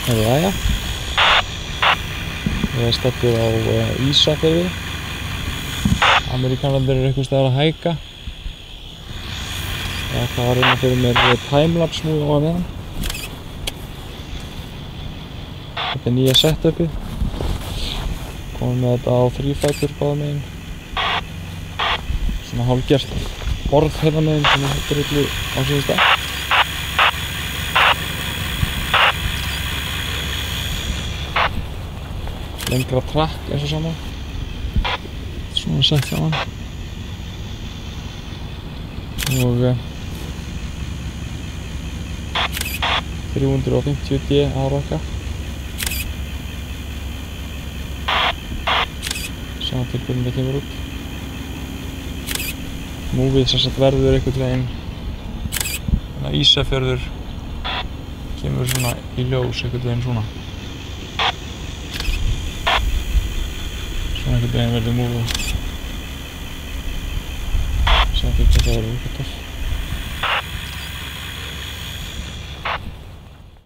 Jæja. Ég staddur á Ísafirði. Ameríkanarnir eru einhvers staðar að hæka. Ég ætla að reyna fyrir mér timelapse múi á að meðan. Þetta er nýja setupið. Komum með þetta á þrífætur báðum megin. Svona hálfgert borð hérna megin sem er drullu á síðan stað. Lengra trakk eins og saman. Svona sett á hann. Og 350D áraka. Svona til hvernig það kemur út. Múfið sem sagt verður einhvern veginn. Þannig að Ísafjörður kemur svona í ljós einhvern veginn svona. Svona einhvern veginn verður múfið. Sjá til hvað það verður uppgötað.